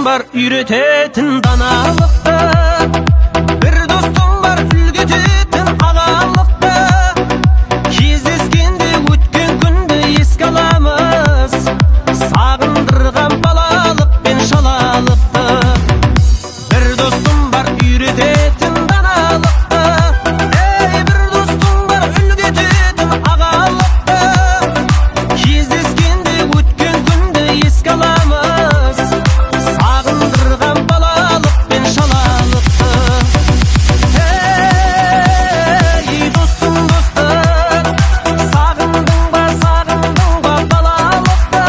var üretetin danalıkta, bir dostum var ülgetetin ağalıkta. Кездескенде өткен күнді еске аламыз, сағындырған балалық пен шалалықты. Bir dostum var üretetin danalıkta, bir dostum var ülgetetin ağalıkta. Кездескенде өткен күнді еске аламыз, сағындырған балалық пен шалалықты. Ей достым, достым, сағындың ба балалықты?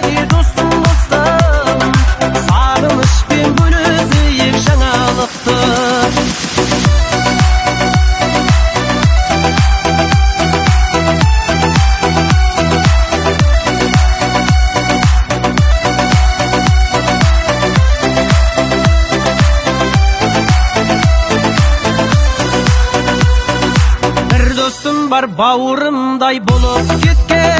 Ей достым, достым, сағынышпен бөлісейік жаңалықты. Bir dostum var bауырымдай болып кеткен,